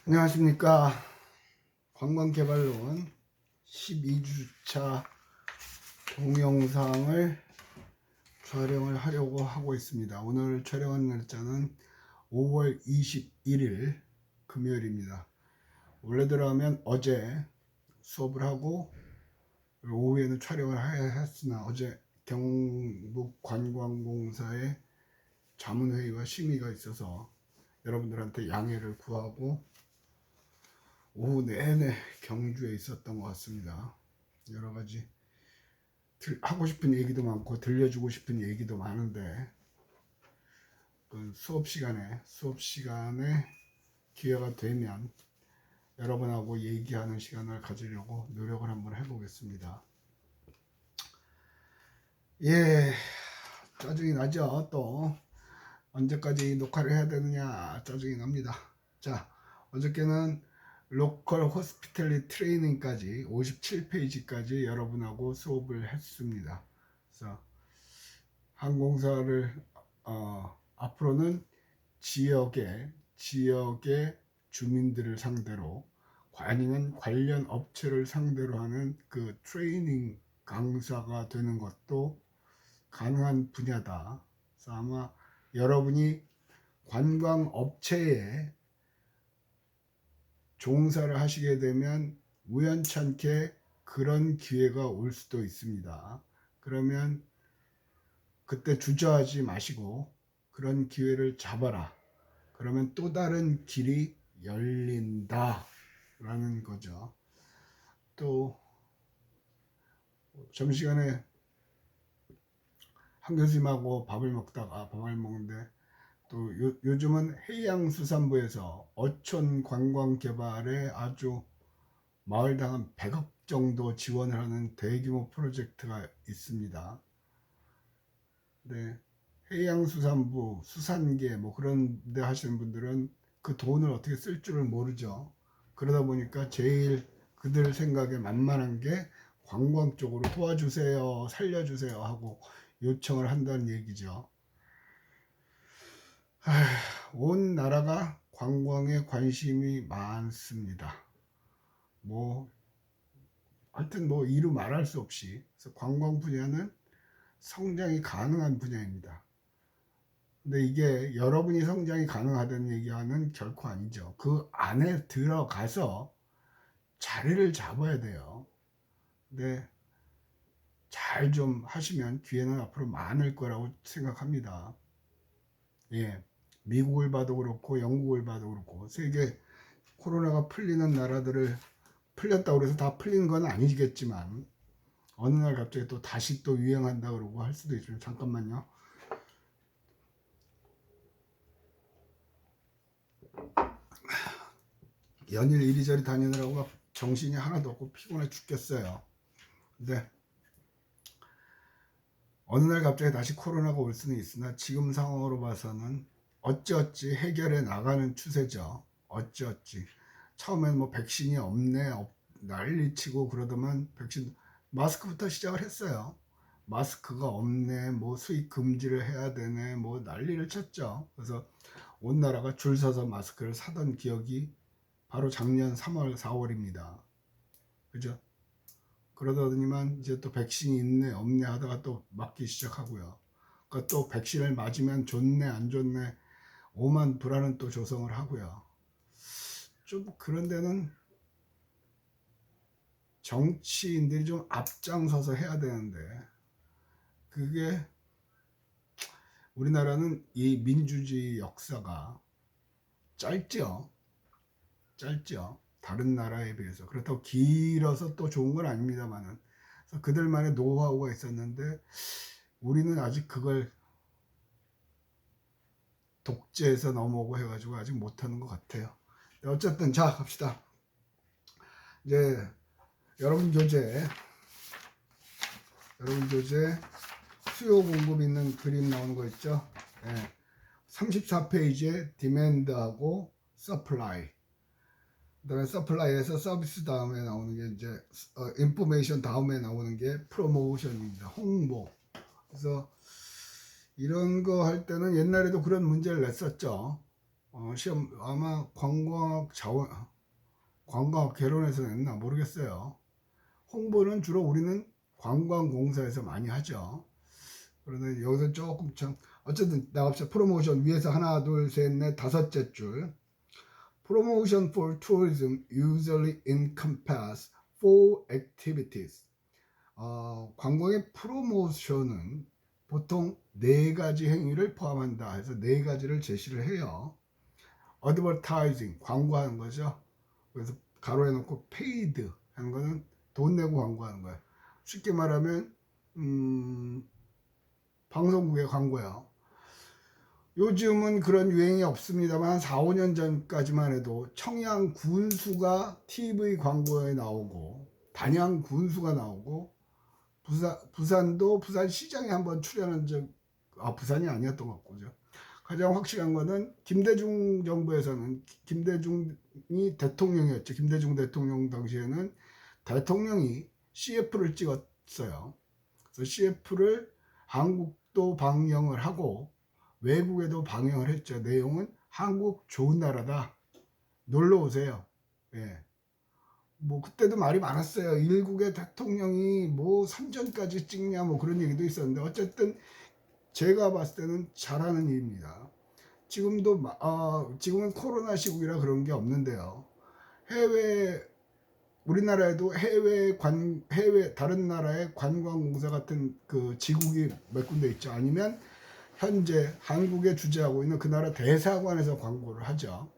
안녕하십니까. 관광개발론 12주차 동영상을 촬영을 하려고 하고 있습니다. 오늘 촬영하는 날짜는 5월 21일 금요일입니다. 원래대로 하면 어제 수업을 하고 오후에는 촬영을 했으나 어제 경북관광공사에 자문회의와 심의가 있어서 여러분들한테 양해를 구하고 오후 내내 경주에 있었던 것 같습니다. 여러 가지 하고 싶은 얘기도 많고 들려주고 싶은 얘기도 많은데 그 수업 시간에 기회가 되면 여러분하고 얘기하는 시간을 가지려고 노력을 한번 해보겠습니다. 예, 짜증이 나죠. 또 언제까지 녹화를 해야 되느냐 짜증이 납니다. 자, 어저께는 로컬 호스피탈리 트레이닝까지 57페이지까지 여러분하고 수업을 했습니다. 그래서 항공사를 앞으로는 지역의 주민들을 상대로 아니면 관련 업체를 상대로 하는 그 트레이닝 강사가 되는 것도 가능한 분야다. 그래서 아마 여러분이 관광업체에 종사를 하시게 되면 우연찮게 그런 기회가 올 수도 있습니다. 그러면 그때 주저하지 마시고 그런 기회를 잡아라. 그러면 또 다른 길이 열린다 라는 거죠. 또 점심시간에 한 교수님하고 밥을 먹는데 또 요즘은 해양수산부에서 어촌 관광 개발에 아주 마을당 한 100억 정도 지원을 하는 대규모 프로젝트가 있습니다. 네, 해양수산부, 수산계 뭐 그런 데 하시는 분들은 그 돈을 어떻게 쓸 줄을 모르죠. 그러다 보니까 제일 그들 생각에 만만한 게 관광 쪽으로 도와주세요, 살려주세요 하고 요청을 한다는 얘기죠. 온 나라가 관광에 관심이 많습니다. 하여튼 이루 말할 수 없이 그래서 관광 분야는 성장이 가능한 분야입니다. 근데 이게 여러분이 성장이 가능하다는 얘기는 결코 아니죠. 그 안에 들어가서 자리를 잡아야 돼요. 근데 잘 좀 하시면 기회는 앞으로 많을 거라고 생각합니다. 예, 미국을 봐도 그렇고 영국을 봐도 그렇고 세계 코로나가 풀리는 나라들을 풀렸다고 해서 다 풀린 건 아니겠지만 어느 날 갑자기 또 다시 또 유행한다 그러고 할 수도 있죠. 잠깐만요. 연일 이리저리 다니느라고 막 정신이 하나도 없고 피곤해 죽겠어요. 근데 어느 날 갑자기 다시 코로나가 올 수는 있으나 지금 상황으로 봐서는 어찌어찌 해결해 나가는 추세죠. 어찌어찌 처음엔 백신이 없네 난리치고 그러더만 마스크부터 시작을 했어요. 마스크가 없네, 수입 금지를 해야 되네, 난리를 쳤죠. 그래서 온 나라가 줄 서서 마스크를 사던 기억이 바로 작년 3월, 4월입니다. 그죠? 그러더니만 이제 또 백신이 있네, 없네 하다가 또 맞기 시작하고요. 그러니까 또 백신을 맞으면 좋네, 안 좋네, 오만 불안은 또 조성을 하고요. 좀 그런 데는 정치인들이 좀 앞장서서 해야 되는데 그게 우리나라는 이 민주주의 역사가 짧죠. 다른 나라에 비해서. 그렇다고 길어서 또 좋은 건 아닙니다만은. 그래서 그들만의 노하우가 있었는데 우리는 아직 그걸 독재에서 넘어오고 해가지고 아직 못하는 것 같아요. 어쨌든 자 갑시다. 이제 여러분 교재 수요 공급 있는 그림 나오는 거 있죠. 34페이지에 디맨드하고 서플라이, 그다음에 서플라이에서 서비스 다음에 나오는 게 이제 인포메이션 다음에 나오는 게 프로모션입니다. 홍보. 그래서 이런 거 할 때는 옛날에도 그런 문제를 냈었죠. 시험 아마 관광학 개론에서 냈나 모르겠어요. 홍보는 주로 우리는 관광공사에서 많이 하죠. 그런데 여기서 조금 참 어쨌든 나갑시다. 프로모션 위에서 하나 둘 셋 넷 다섯째 줄. Promotion for tourism usually encompass four activities. 관광의 프로모션은 보통 네 가지 행위를 포함한다 해서 네 가지를 제시를 해요. Advertising, 광고하는 거죠. 그래서 가로에 놓고 paid 하는 거는 돈 내고 광고하는 거예요. 쉽게 말하면 방송국의 광고요. 요즘은 그런 유행이 없습니다만 4, 5년 전까지만 해도 청양 군수가 TV 광고에 나오고 단양 군수가 나오고 부산도 부산시장에 한번 출연한 부산이 아니었던 것 같고요. 가장 확실한 거는 김대중 정부에서는 김대중이 대통령이었죠. 김대중 대통령 당시에는 대통령이 CF를 찍었어요. 그래서 CF를 한국도 방영을 하고 외국에도 방영을 했죠. 내용은 한국 좋은 나라다. 놀러 오세요. 예. 뭐 그때도 말이 많았어요. 일국의 대통령이 뭐 선전까지 찍냐 뭐 그런 얘기도 있었는데 어쨌든 제가 봤을 때는 잘하는 일입니다. 지금은 코로나 시국이라 그런 게 없는데요. 우리나라에도 해외 다른 나라의 관광공사 같은 그 지국이 몇 군데 있죠. 아니면 현재 한국에 주재하고 있는 그 나라 대사관에서 광고를 하죠.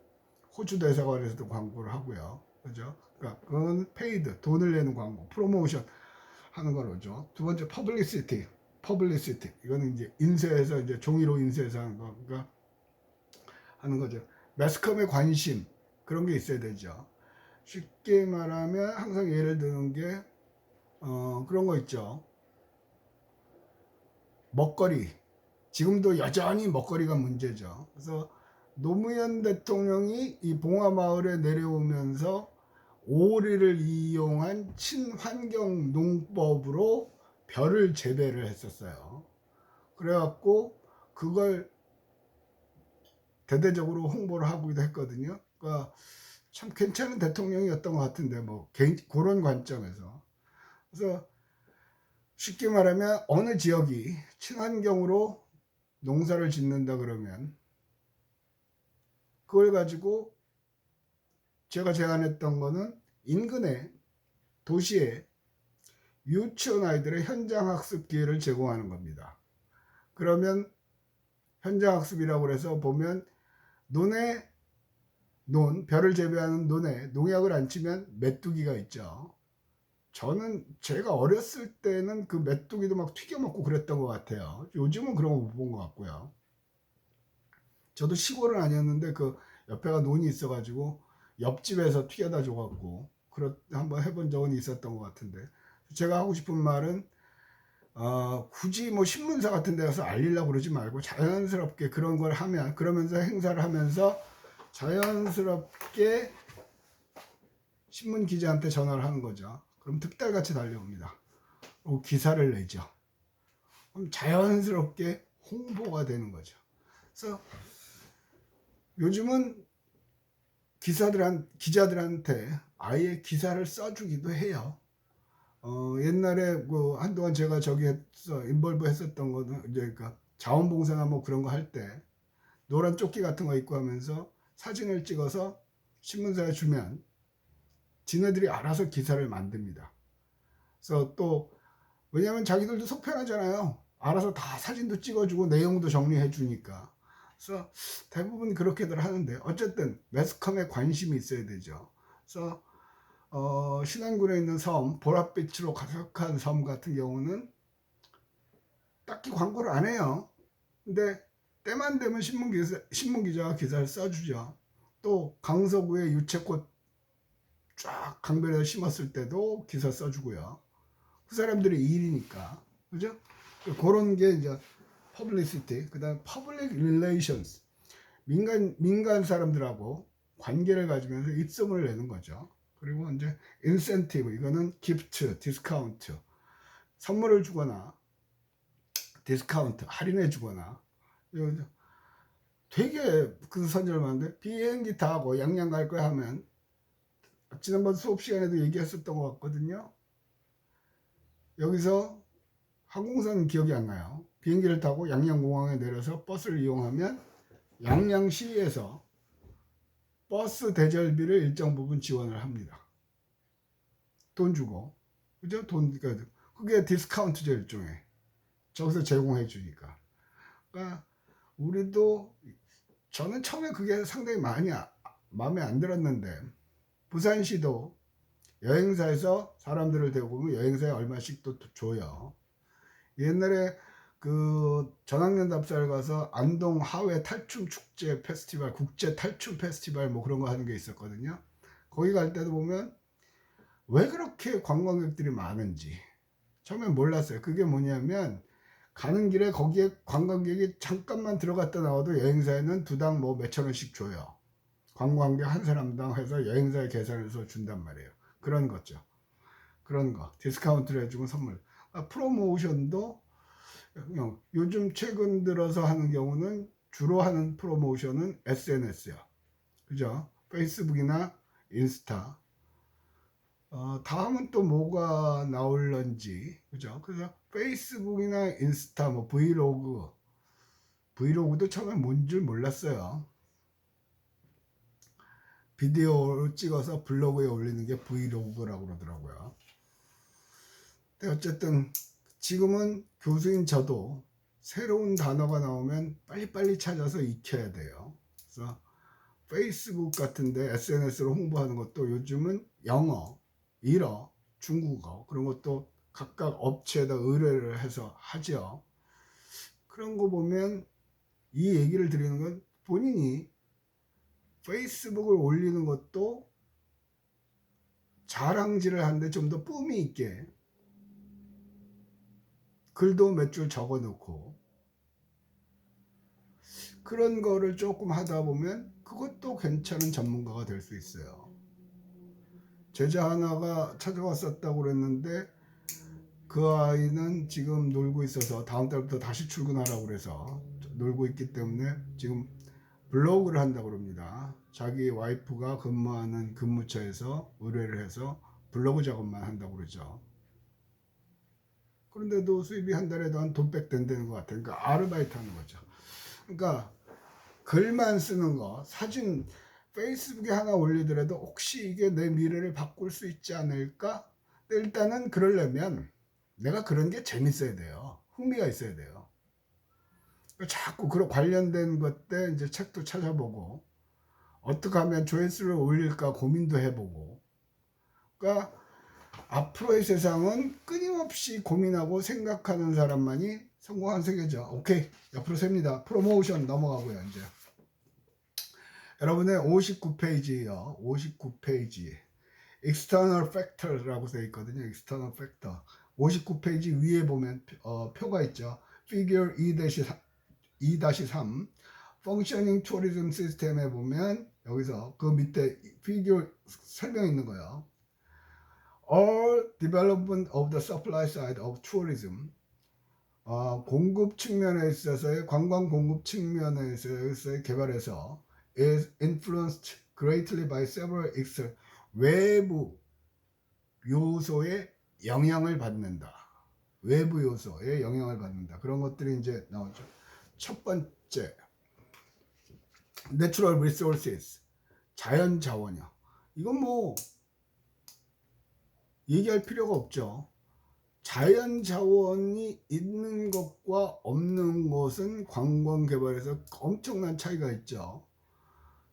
호주 대사관에서도 광고를 하고요. 그죠? 그러니까 그건 페이드, 돈을 내는 광고, 프로모션 하는 거로죠. 두 번째 퍼블리시티. 이거는 이제 인쇄해서 이제 종이로 인쇄해서 하는 거죠. 매스컴의 관심 그런 게 있어야 되죠. 쉽게 말하면 항상 예를 드는 게 그런 거 있죠. 먹거리. 지금도 여전히 먹거리가 문제죠. 그래서 노무현 대통령이 이 봉화마을에 내려오면서 오리를 이용한 친환경 농법으로 벼를 재배를 했었어요. 그래갖고 그걸 대대적으로 홍보를 하기도 했거든요. 그러니까 참 괜찮은 대통령이었던 것 같은데 뭐 그런 관점에서. 그래서 쉽게 말하면 어느 지역이 친환경으로 농사를 짓는다 그러면 그걸 가지고 제가 제안했던 거는 인근에 도시에 유치원 아이들의 현장 학습 기회를 제공하는 겁니다. 그러면 현장 학습이라고 해서 보면 벼를 재배하는 논에 농약을 안 치면 메뚜기가 있죠. 저는 제가 어렸을 때는 그 메뚜기도 막 튀겨 먹고 그랬던 것 같아요. 요즘은 그런 거 못 본 것 같고요. 저도 시골은 아니었는데 그 옆에가 논이 있어가지고 옆집에서 튀겨다 줘갖고 한번 해본 적은 있었던 것 같은데, 제가 하고 싶은 말은 굳이 뭐 신문사 같은 데 가서 알리려고 그러지 말고 자연스럽게 그런 걸 하면, 그러면서 행사를 하면서 자연스럽게 신문 기자한테 전화를 하는 거죠. 그럼 득달같이 달려옵니다. 그리고 기사를 내죠. 그럼 자연스럽게 홍보가 되는 거죠. 그래서 요즘은 기자들한테 아예 기사를 써주기도 해요. 옛날에 뭐 한동안 제가 인볼브 했었던 거는 이제 그러니까 자원봉사나 뭐 그런 거 할 때 노란 조끼 같은 거 입고 하면서 사진을 찍어서 신문사에 주면 지네들이 알아서 기사를 만듭니다. 그래서 또 왜냐하면 자기들도 속편하잖아요. 알아서 다 사진도 찍어주고 내용도 정리해 주니까. 그래서 대부분 그렇게들 하는데 어쨌든 매스컴에 관심이 있어야 되죠. 그래서 신안군에 있는 섬, 보랏빛으로 가득한 섬 같은 경우는 딱히 광고를 안 해요. 근데 때만 되면 신문기자가 기사를 써주죠. 또 강서구에 유채꽃 쫙 강변에서 심었을 때도 기사 써주고요. 그 사람들의 일이니까. 그죠? 그런 게 이제 퍼블리시티, 그 다음 퍼블릭 릴레이션스, 민간 사람들하고 관계를 가지면서 입소문을 내는 거죠. 그리고 이제 인센티브, 이거는 기프트, 디스카운트, 선물을 주거나 디스카운트, 할인해 주거나 되게 그 선절 많은데, 비행기 타고 양양 갈 거야 하면, 지난번 수업 시간에도 얘기했었던 것 같거든요. 여기서 항공사는 기억이 안 나요. 비행기를 타고 양양공항에 내려서 버스를 이용하면 양양시에서 버스 대절비를 일정 부분 지원을 합니다. 돈 주고, 그죠? 돈, 그러니까 그게 디스카운트죠, 일종의. 저기서 제공해 주니까. 그러니까 우리도, 저는 처음에 그게 상당히 많이 마음에 안 들었는데, 부산시도 여행사에서 사람들을 데리고 여행사에 얼마씩 또 줘요. 옛날에 그 전학년 답사를 가서 안동 하회 탈춤 축제 페스티벌, 국제 탈춤 페스티벌 뭐 그런 거 하는 게 있었거든요. 거기 갈 때도 보면 왜 그렇게 관광객들이 많은지 처음엔 몰랐어요. 그게 뭐냐면 가는 길에 거기에 관광객이 잠깐만 들어갔다 나와도 여행사에는 두당 뭐 몇천 원씩 줘요. 관광객 한 사람당 해서 여행사에 계산해서 준단 말이에요. 그런 거죠. 그런 거 디스카운트를 해주고 선물. 프로모션도 요즘 최근 들어서 하는 경우는 주로 하는 프로모션은 SNS요. 그죠? 페이스북이나 인스타. 다음은 또 뭐가 나올런지. 그죠? 그래서 페이스북이나 인스타, 뭐 브이로그도 처음에 뭔 줄 몰랐어요. 비디오를 찍어서 블로그에 올리는 게 브이로그라고 그러더라고요. 근데 어쨌든 지금은 교수인 저도 새로운 단어가 나오면 빨리빨리 찾아서 익혀야 돼요. 그래서 페이스북 같은데 SNS로 홍보하는 것도 요즘은 영어, 일어, 중국어 그런 것도 각각 업체에다 의뢰를 해서 하죠. 그런 거 보면 이 얘기를 드리는 건 본인이 페이스북을 올리는 것도 자랑질을 하는데 좀 더 뿜이 있게 글도 몇 줄 적어 놓고 그런 거를 조금 하다 보면 그것도 괜찮은 전문가가 될 수 있어요. 제자 하나가 찾아왔었다고 그랬는데 그 아이는 지금 놀고 있어서 다음 달부터 다시 출근하라고 그래서 놀고 있기 때문에 지금 블로그를 한다고 그럽니다. 자기 와이프가 근무하는 근무처에서 의뢰를 해서 블로그 작업만 한다고 그러죠. 그런데도 수입이 한 달에도 한 돈백 된다는 것 같아요. 그러니까 아르바이트 하는 거죠. 그러니까 글만 쓰는 거, 사진 페이스북에 하나 올리더라도 혹시 이게 내 미래를 바꿀 수 있지 않을까? 일단은 그러려면 내가 그런 게 재밌어야 돼요. 흥미가 있어야 돼요. 자꾸 그런 관련된 것들 이제 책도 찾아보고 어떻게 하면 조회수를 올릴까 고민도 해보고. 그러니까 앞으로의 세상은 끊임없이 고민하고 생각하는 사람만이 성공한 세계죠. 오케이, 옆으로 셉니다. 프로모션 넘어가고요. 이제 여러분의 59페이지요. 59페이지 external factor라고 되어 있거든요. external factor 59페이지 위에 보면 표가 있죠. figure 2-3 functioning tourism system에 보면 여기서 그 밑에 figure 설명 있는 거예요. all development of the supply side of tourism 공급 측면에 있어서의 관광 공급 측면에 있어서의 개발에서 is influenced greatly by several external 외부 요소에 영향을 받는다. 외부 요소에 영향을 받는다. 그런 것들이 이제 나오죠. 첫 번째, natural resources, 자연 자원이요. 이건 뭐 얘기할 필요가 없죠. 자연 자원이 있는 것과 없는 것은 관광 개발에서 엄청난 차이가 있죠.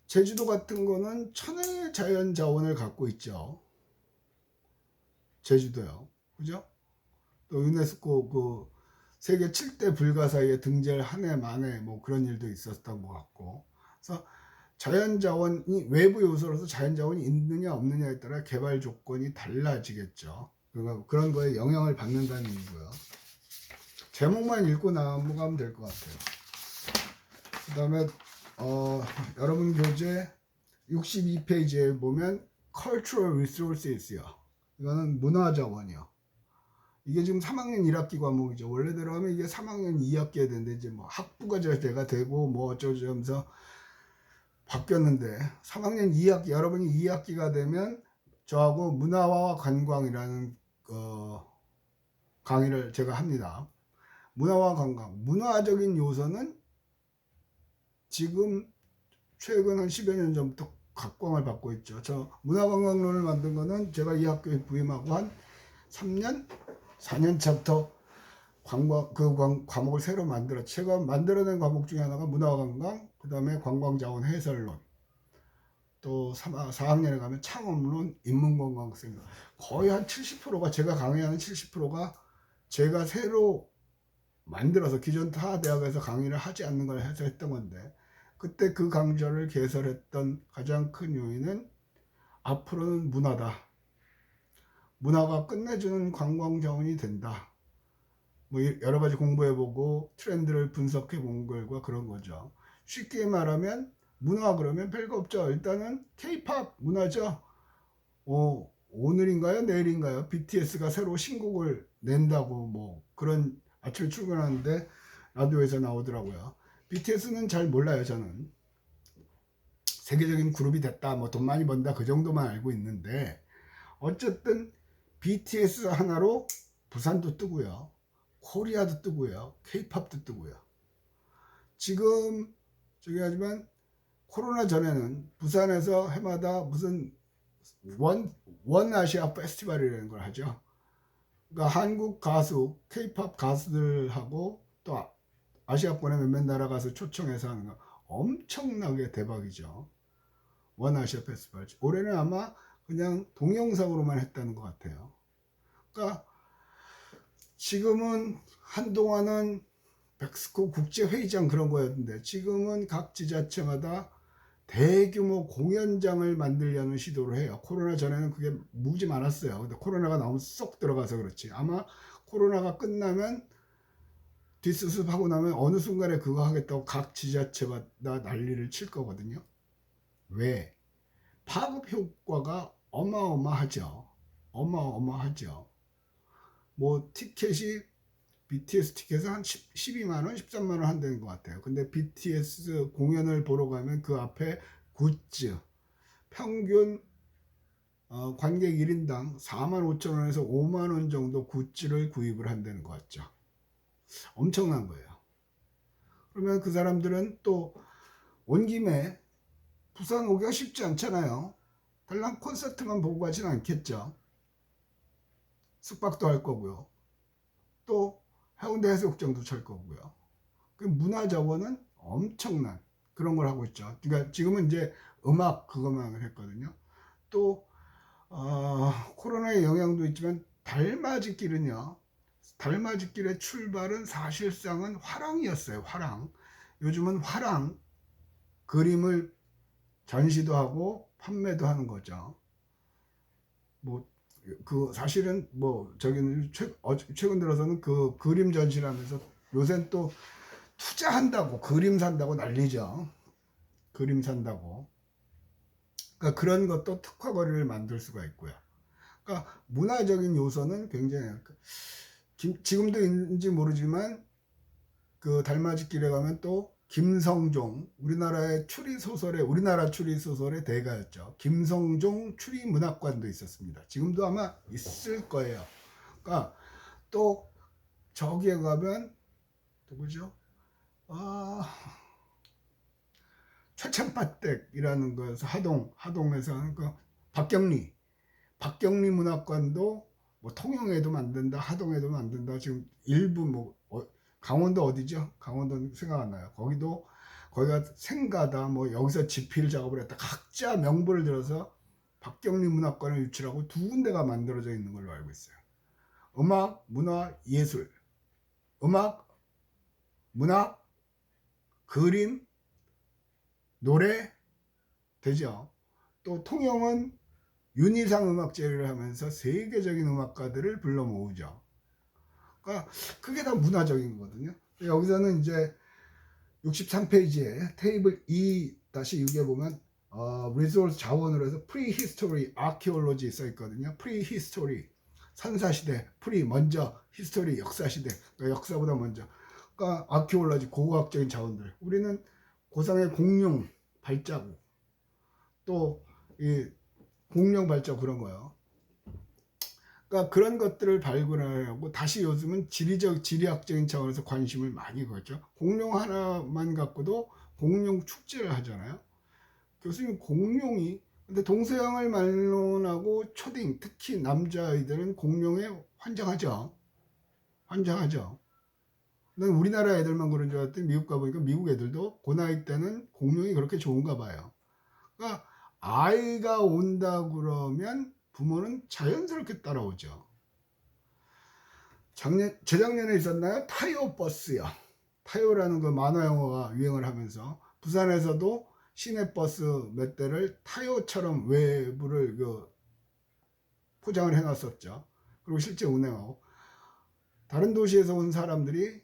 제주도 같은 거는 천혜의 자연 자원을 갖고 있죠. 제주도요. 그죠? 또 유네스코 그 세계 7대 불가사의에 등재를 한 해 만에 뭐 그런 일도 있었던 것 같고. 그래서 자연 자원이 외부 요소로서 자연 자원이 있느냐 없느냐에 따라 개발 조건이 달라지겠죠. 그러니까 그런 거에 영향을 받는다는 얘기고요. 제목만 읽고 넘어가면 될 것 같아요. 그 다음에 여러분 교재 62페이지에 보면 cultural resources요. 이거는 문화 자원이요. 이게 지금 3학년 1학기 과목이죠. 원래대로 하면 이게 3학년 2학기에 되는데 이제 뭐 학부가 제가 되고 뭐 어쩌면서 바뀌었는데 3학년 2학기 여러분이 2학기가 되면 저하고 문화와 관광이라는 강의를 제가 합니다. 문화와 관광, 문화적인 요소는 지금 최근 한 10여 년 전부터 각광을 받고 있죠. 저 문화관광론을 만든 거는 제가 이 학교에 부임하고 한 3년, 4년 차부터 과목을 새로 만들었죠. 제가 만들어낸 과목 중에 하나가 문화관광, 그 다음에 관광자원 해설론, 또 4학년에 가면 창업론, 인문관광생, 거의 한 70%가 제가 강의하는 70%가 제가 새로 만들어서 기존 타 대학에서 강의를 하지 않는 걸 해서 했던 건데, 그때 그 강좌를 개설했던 가장 큰 요인은 앞으로는 문화다. 문화가 끝내주는 관광 자원이 된다. 뭐 여러 가지 공부해보고 트렌드를 분석해본 결과 그런 거죠. 쉽게 말하면 문화 그러면 별거 없죠. 일단은 K-팝 문화죠. 오늘인가요? 내일인가요? BTS가 새로 신곡을 낸다고 뭐 그런 아침에 출근하는데 라디오에서 나오더라고요. BTS는 잘 몰라요, 저는. 세계적인 그룹이 됐다, 뭐 돈 많이 번다, 그 정도만 알고 있는데, 어쨌든 BTS 하나로 부산도 뜨고요, 코리아도 뜨고요, K-팝도 뜨고요. 지금 저기 하지만 코로나 전에는 부산에서 해마다 무슨 원 아시아 페스티벌이라는 걸 하죠. 그러니까 한국 가수, K-팝 가수들하고 또 아시아권의 몇몇 나라 가수 초청해서 하는 거 엄청나게 대박이죠. 원 아시아 페스티벌. 올해는 아마 그냥 동영상으로만 했다는 것 같아요. 그러니까 지금은 한동안은 백스코 국제회의장 그런 거였는데 지금은 각 지자체마다 대규모 공연장을 만들려는 시도를 해요. 코로나 전에는 그게 무지 많았어요. 근데 코로나가 너무 쏙 들어가서 그렇지. 아마 코로나가 끝나면 뒷수습하고 나면 어느 순간에 그거 하겠다고 각 지자체마다 난리를 칠 거거든요. 왜? 파급 효과가 어마어마하죠. 어마어마하죠. 뭐 티켓이 BTS 티켓은 한 12만 원, 13만 원 한다는 것 같아요. 근데 BTS 공연을 보러 가면 그 앞에 굿즈 평균 관객 1인당 4만 5천 원에서 5만 원 정도 굿즈를 구입을 한다는 것 같죠. 엄청난 거예요. 그러면 그 사람들은 또 온 김에 부산 오기가 쉽지 않잖아요. 달랑 콘서트만 보고 가진 않겠죠. 숙박도 할 거고요. 또 해운대 해수욕장도 찰 거고요. 그 문화 자원은 엄청난 그런 걸 하고 있죠. 그러니까 지금은 이제 음악 그것만 했거든요. 또 코로나의 영향도 있지만 달맞이길은요. 달맞이길의 출발은 사실상은 화랑이었어요. 화랑. 요즘은 화랑 그림을 전시도 하고 판매도 하는 거죠. 뭐 그 사실은 뭐 저기는 최근 들어서는 그 그림 전시를 하면서 요새는 또 투자한다고 그림 산다고 난리죠. 그림 산다고. 그러니까 그런 것도 특화거리를 만들 수가 있고요. 그러니까 문화적인 요소는 굉장히 지금도 있는지 모르지만 그 달맞이길에 가면 또 김성종 우리나라 추리 소설의 대가였죠. 김성종 추리 문학관도 있었습니다. 지금도 아마 있을 거예요. 그러니까 또 저기에 가면 누구죠? 최창파댁이라는 거에서 하동에서 하는 그 박경리 문학관도 뭐 통영에도 만든다, 하동에도 만든다. 지금 일부 뭐 강원도 어디죠? 강원도 생각 안 나요. 거기가 생가다, 뭐 여기서 지필 작업을 했다. 각자 명부를 들어서 박경리 문학관을 유치하고 두 군데가 만들어져 있는 걸로 알고 있어요. 음악, 문화, 예술, 음악, 문학, 그림, 노래 되죠. 또 통영은 윤희상 음악제를 하면서 세계적인 음악가들을 불러 모으죠. 그러니까 그게 다 문화적인 거거든요. 여기서는 이제 63페이지에 테이블 2-6에 보면 리소스 자원으로 해서 프리히스토리 아키올로지 써 있거든요. 프리히스토리 선사시대, 프리, 먼저, 히스토리, 역사시대, 그러니까 역사보다 먼저. 그러니까 아키올로지, 고고학적인 자원들. 우리는 고상의 공룡 발자국, 또 이 공룡 발자국 그런 거요. 그러니까 그런 것들을 발굴하려고 다시 요즘은 지리학적인 차원에서 관심을 많이 갖죠. 공룡 하나만 갖고도 공룡 축제를 하잖아요. 교수님, 공룡이, 근데 동서양을 말론하고 초딩, 특히 남자아이들은 공룡에 환장하죠. 환장하죠. 난 우리나라 애들만 그런 줄 알았더니 미국 가보니까 미국 애들도 그 나이 때는 공룡이 그렇게 좋은가 봐요. 그러니까 아이가 온다 그러면 부모는 자연스럽게 따라오죠. 재작년에 있었나요? 타요 버스요. 타요라는 그 만화 영화가 유행을 하면서 부산에서도 시내버스 몇 대를 타요처럼 외부를 포장을 해놨었죠. 그리고 실제 운행하고 다른 도시에서 온 사람들이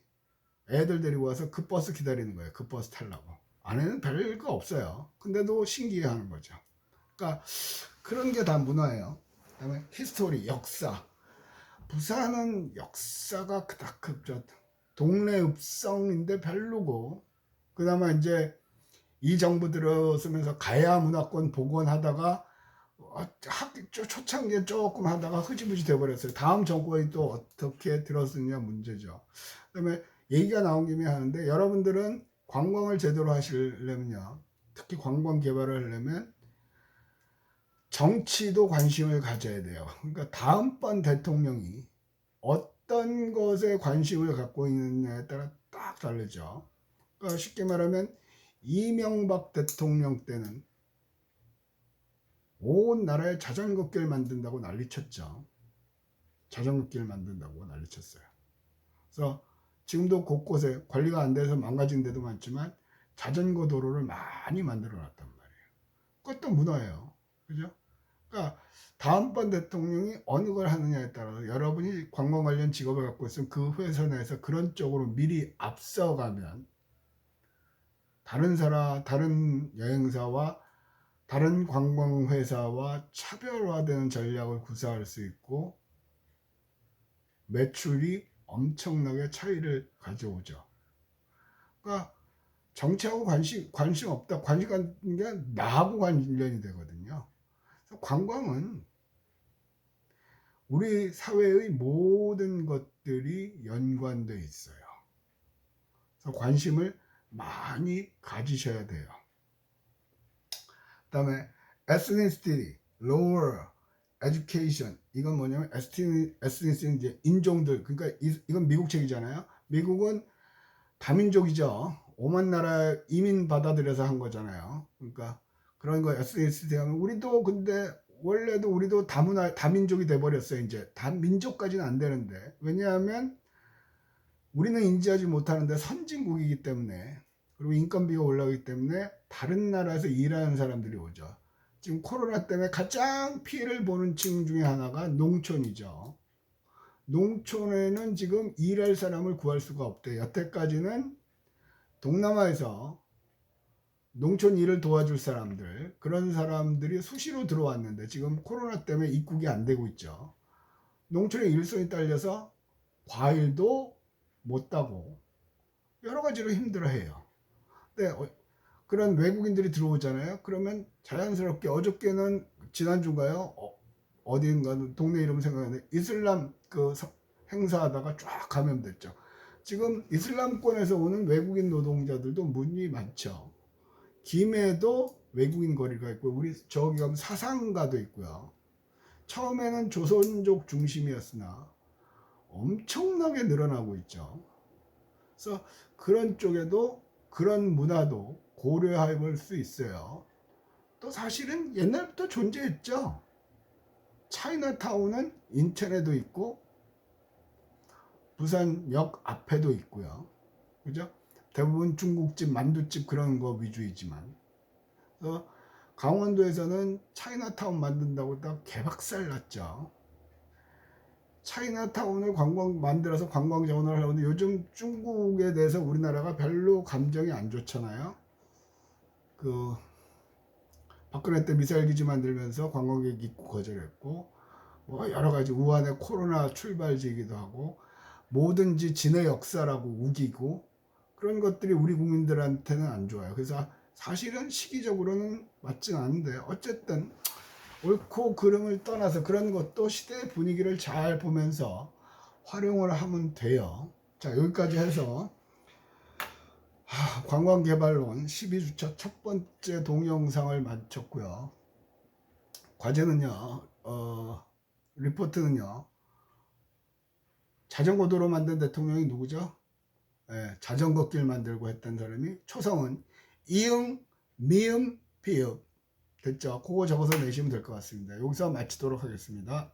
애들 데리고 와서 그 버스 기다리는 거예요. 그 버스 타려고. 안에는 별거 없어요. 근데도 신기해하는 거죠. 그러니까 그런 게 다 문화예요. 그다음에 히스토리, 역사. 부산은 역사가 그닥 동네 읍성인데 별로고, 그나마 이제 이 정부 들어서면서 가야 문화권 복원하다가 초창기에 조금 하다가 흐지부지 돼버렸어요. 다음 정권이 또 어떻게 들었느냐 문제죠. 그다음에 얘기가 나온 김에 하는데, 여러분들은 관광을 제대로 하시려면요, 특히 관광 개발을 하려면 정치도 관심을 가져야 돼요. 그러니까 다음번 대통령이 어떤 것에 관심을 갖고 있느냐에 따라 딱 다르죠. 그러니까 쉽게 말하면 이명박 대통령 때는 온 나라에 자전거길 만든다고 난리쳤죠. 자전거길 만든다고 난리쳤어요. 그래서 지금도 곳곳에 관리가 안 돼서 망가진 데도 많지만 자전거 도로를 많이 만들어 놨단 말이에요. 그것도 문화예요. 그죠? 그러니까 다음번 대통령이 어느 걸 하느냐에 따라서 여러분이 관광 관련 직업을 갖고 있으면 그 회사 내에서 그런 쪽으로 미리 앞서가면 다른 여행사와 다른 관광회사와 차별화되는 전략을 구사할 수 있고 매출이 엄청나게 차이를 가져오죠. 그러니까 정치하고 관심 없다. 관심 갖는 게 나하고 관련이 되거든요. 그래서 관광은 우리 사회의 모든 것들이 연관되어 있어요. 그래서 관심을 많이 가지셔야 돼요. 그 다음에 ethnicity, lower, education. 이건 뭐냐면 ethnicity 이제 인종들. 그러니까 이건 미국 책이잖아요. 미국은 다민족이죠. 오만 나라 이민 받아들여서 한 거잖아요. 그러니까 그런 거 ethnicity 하면 우리도 근데 원래도 우리도 다민족이 돼버렸어요. 이제 다민족까지는 안 되는데, 왜냐하면 우리는 인지하지 못하는데 선진국이기 때문에, 그리고 인건비가 올라가기 때문에 다른 나라에서 일하는 사람들이 오죠. 지금 코로나 때문에 가장 피해를 보는 층 중에 하나가 농촌이죠. 농촌에는 지금 일할 사람을 구할 수가 없대요. 여태까지는 동남아에서 농촌 일을 도와줄 사람들, 그런 사람들이 수시로 들어왔는데 지금 코로나 때문에 입국이 안 되고 있죠. 농촌의 일손이 딸려서 과일도 못 따고 여러 가지로 힘들어해요. 근데 그런 외국인들이 들어오잖아요. 그러면 자연스럽게, 어저께는 지난주인가요? 어디인가 동네 이름 생각나는데 이슬람 행사하다가 쫙 감염됐죠. 지금 이슬람권에서 오는 외국인 노동자들도 문이 많죠. 김해도 외국인 거리가 있고, 우리 저기 가면 사상가도 있고요. 처음에는 조선족 중심이었으나 엄청나게 늘어나고 있죠. 그래서 그런 쪽에도 그런 문화도 고려해 볼 수 있어요. 또 사실은 옛날부터 존재했죠. 차이나타운은 인천에도 있고 부산역 앞에도 있고요. 그죠? 대부분 중국집, 만두집 그런 거 위주이지만, 그래서 강원도에서는 차이나타운 만든다고 딱 개박살 났죠. 차이나타운을 만들어서 관광 자원을 하려는데 요즘 중국에 대해서 우리나라가 별로 감정이 안 좋잖아요. 박근혜 때 미사일 기지 만들면서 관광객 입국 거절했고, 뭐 여러 가지 우한의 코로나 출발지이기도 하고 뭐든지 진의 역사라고 우기고 그런 것들이 우리 국민들한테는 안 좋아요. 그래서 사실은 시기적으로는 맞지는 않은데 어쨌든 옳고 그름을 떠나서 그런 것도 시대의 분위기를 잘 보면서 활용을 하면 돼요. 자, 여기까지 해서 관광개발론 12주차 첫 번째 동영상을 마쳤고요. 과제는요, 리포트는요, 자전거 도로 만든 대통령이 누구죠? 자전거 길 만들고 했던 사람이 초성은 이응, 미음, 비읍. 됐죠? 그거 적어서 내시면 될 것 같습니다. 여기서 마치도록 하겠습니다.